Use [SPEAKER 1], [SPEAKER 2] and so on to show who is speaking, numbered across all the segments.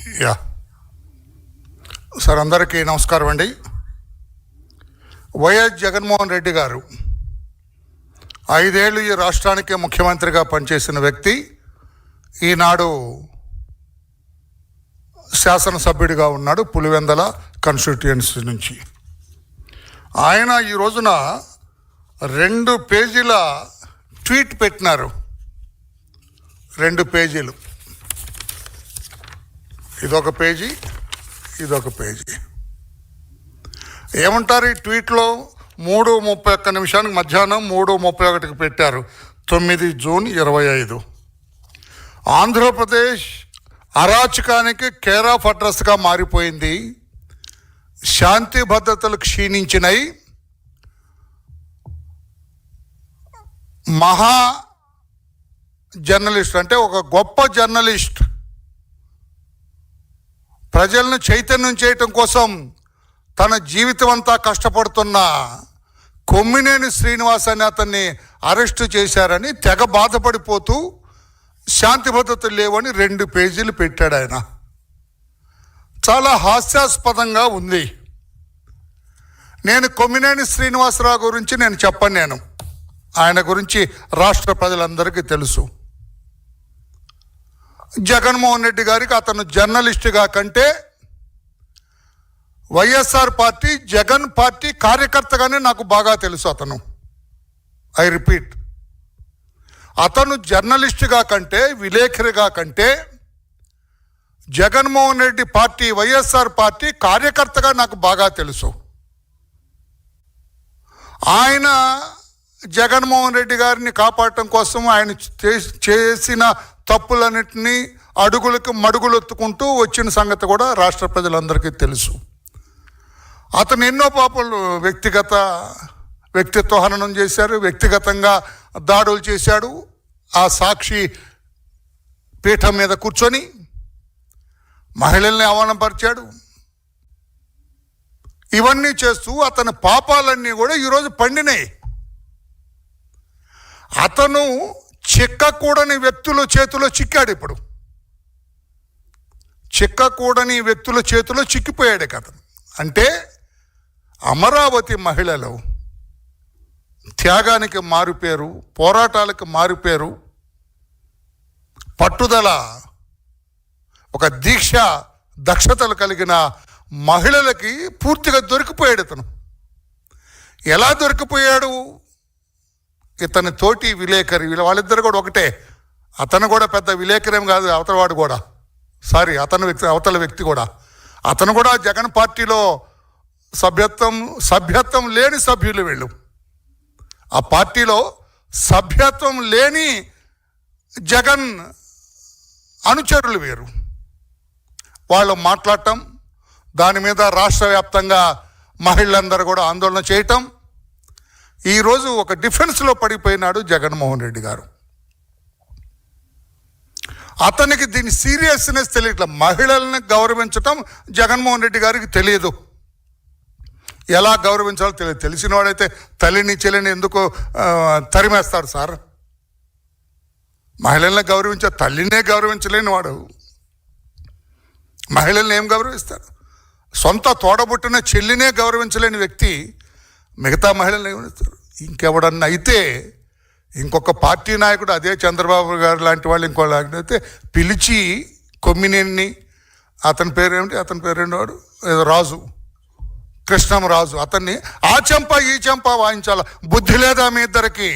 [SPEAKER 1] Yeah sir, అందరికీ నమస్కారం అండి. వైఎస్ జగన్మోహన్ రెడ్డి గారు 5 ఏళ్ళు ఈ రాష్ట్రానికి ముఖ్యమంత్రిగా పనిచేసిన వ్యక్తి. ఈనాడు శాసనసభ్యుడిగా ఉన్నాడు పులివెందల కాన్స్టిట్యుయెన్సీ నుంచి. ఆయన ఈ రోజున 2 పేజీల ట్వీట్ పెట్టినారు. 2 పేజీలు, ఇదొక పేజీ, ఇదొక పేజీ. ఏమంటారు ఈ ట్వీట్లో? 3:31 మధ్యాహ్నం 3:31 పెట్టారు. 9 జూన్ 25. ఆంధ్రప్రదేశ్ అరాచకానికి కేర్ ఆఫ్ అడ్రస్గా మారిపోయింది. శాంతి భద్రతలు క్షీణించినాయి. మహా జర్నలిస్ట్ అంటే ఒక గొప్ప జర్నలిస్ట్ ప్రజలను చైతన్యం చేయటం కోసం తన జీవితం అంతా కష్టపడుతున్న కొమ్మినేని శ్రీనివాస్ అని అతన్ని అరెస్టు చేశారని తెగ బాధపడిపోతూ శాంతి భద్రతలు లేవని 2 పేజీలు పెట్టాడు ఆయన. చాలా హాస్యాస్పదంగా ఉంది. నేను కొమ్మినేని శ్రీనివాసరావు గురించి నేను చెప్పను. ఆయన గురించి రాష్ట్ర ప్రజలందరికీ తెలుసు. జగన్మోహన్ రెడ్డి గారికి అతను జర్నలిస్టుగా కంటే వైఎస్ఆర్ పార్టీ, జగన్ పార్టీ కార్యకర్తగానే నాకు బాగా తెలుసు. అతను, ఐ రిపీట్, అతను జర్నలిస్టుగా కంటే, విలేకరిగా కంటే జగన్మోహన్ రెడ్డి పార్టీ, వైఎస్ఆర్ పార్టీ కార్యకర్తగా నాకు బాగా తెలుసు. ఆయన జగన్మోహన్ రెడ్డి గారిని కాపాడటం కోసం ఆయన చేసిన తప్పులన్నింటినీ అడుగులకు మడుగులెత్తుకుంటూ వచ్చిన సంగతి కూడా రాష్ట్ర ప్రజలందరికీ తెలుసు. అతను ఎన్నో పాపలు వ్యక్తిత్వ హననం చేశారు, వ్యక్తిగతంగా దాడులు చేశాడు. ఆ సాక్షి పీఠం మీద కూర్చొని మహిళల్ని అవమానపరిచాడు. ఇవన్నీ చేస్తూ అతని పాపాలన్నీ కూడా ఈరోజు పండినాయి. అతను చిక్కకూడని వ్యక్తుల చేతిలో చిక్కాడు. ఇప్పుడు చిక్కకూడని వ్యక్తుల చేతిలో చిక్కిపోయాడు అతను. అంటే అమరావతి మహిళలు త్యాగానికి మారుపేరు, పోరాటాలకు మారుపేరు, పట్టుదల, ఒక దీక్ష, దక్షతలు కలిగిన మహిళలకి పూర్తిగా దొరికిపోయాడు అతను. ఎలా దొరికిపోయాడు? ఇతని తోటి విలేకరి, వాళ్ళిద్దరు కూడా ఒకటే. అతను కూడా పెద్ద విలేకరేం కాదు, అవతలవాడు కూడా, అవతల వ్యక్తి కూడా. అతను కూడా జగన్ పార్టీలో సభ్యత్వం లేని సభ్యులు వీళ్ళు. ఆ పార్టీలో సభ్యత్వం లేని జగన్ అనుచరులు వీరు. వాళ్ళు మాట్లాడటం, దాని మీద రాష్ట్ర వ్యాప్తంగా మహిళలందరూ కూడా ఆందోళన చేయటం. ఈరోజు ఒక డిఫెన్స్లో పడిపోయినాడు జగన్మోహన్ రెడ్డి గారు. అతనికి దీని సీరియస్నెస్ తెలియట్ల. మహిళల్ని గౌరవించటం జగన్మోహన్ రెడ్డి గారికి తెలియదు. ఎలా గౌరవించాలో తెలియదు. తెలిసిన వాడైతే తల్లిని చెల్లిని ఎందుకు తరిమేస్తాడు సార్? మహిళల్ని గౌరవించే తల్లినే గౌరవించలేని వాడు మహిళల్ని ఏం గౌరవిస్తాడు? సొంత తోడబుట్టిన చెల్లినే గౌరవించలేని వ్యక్తి మిగతా మహిళల్ని గౌరవిస్తారు. ఇంకెవడన్నా అయితే, ఇంకొక పార్టీ నాయకుడు, అదే చంద్రబాబు గారు లాంటి వాళ్ళు ఇంకోలాంటి అయితే పిలిచి కొమ్మినేని, అతని పేరేంటి వాడు ఏదో రాజు, కృష్ణంరాజు, అతన్ని ఆ చెంప ఈ చెంప వాయించాల. బుద్ధి లేదా మీ ఇద్దరికి?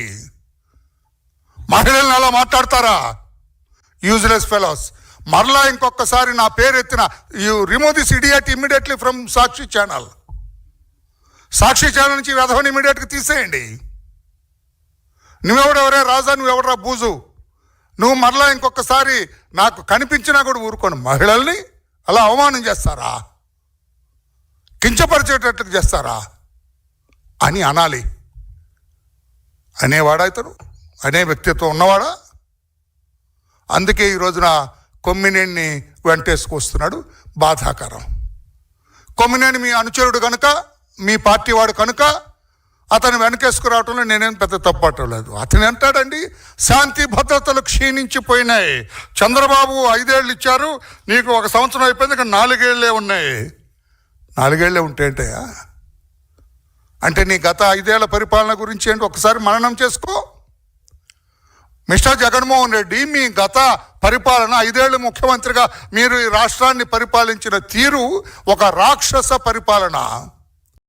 [SPEAKER 1] మహిళల్ని అలా మాట్లాడతారా? Useless fellows. మరలా ఇంకొకసారి నా పేరు ఎత్తిన, you remove this idiot immediately from Sakshi channel. Sakshi channel నుంచి వెధవని ఇమీడియట్గా తీసేయండి. నువ్వెవడెవరే రాజా, నువ్వెవడరా బూజు? నువ్వు మరలా ఇంకొకసారి నాకు కనిపించినా కూడా ఊరుకోండి. మహిళల్ని అలా అవమానం చేస్తారా? కించపరిచేటట్లు చేస్తారా అని అనాలి. అనేవాడా ఇతను? అనే వ్యక్తిత్వం ఉన్నవాడా? అందుకే ఈ రోజున కొమ్మినేని వెంటేసుకొస్తున్నాడు. బాధాకరం. కొమ్మినేని మీ అనుచరుడు కనుక, మీ పార్టీ వాడు కనుక అతను వెనకేసుకురావటంలో నేనేం పెద్ద తప్పటం లేదు. అతను అంటాడండి, శాంతి భద్రతలు క్షీణించిపోయినాయి, చంద్రబాబు 5 ఏళ్ళు ఇచ్చారు, నీకు 1 సంవత్సరం అయిపోయింది, ఇక 4 ఏళ్ళే ఉన్నాయి. 4 ఏళ్ళే ఉంటేంటయా? అంటే నీ గత 5 ఏళ్ల పరిపాలన గురించి ఏంటి ఒకసారి మననం చేసుకో. మిస్టర్ జగన్మోహన్ రెడ్డి, మీ గత పరిపాలన 5 ఏళ్ళు ముఖ్యమంత్రిగా మీరు ఈ రాష్ట్రాన్ని పరిపాలించిన తీరు ఒక రాక్షస పరిపాలన.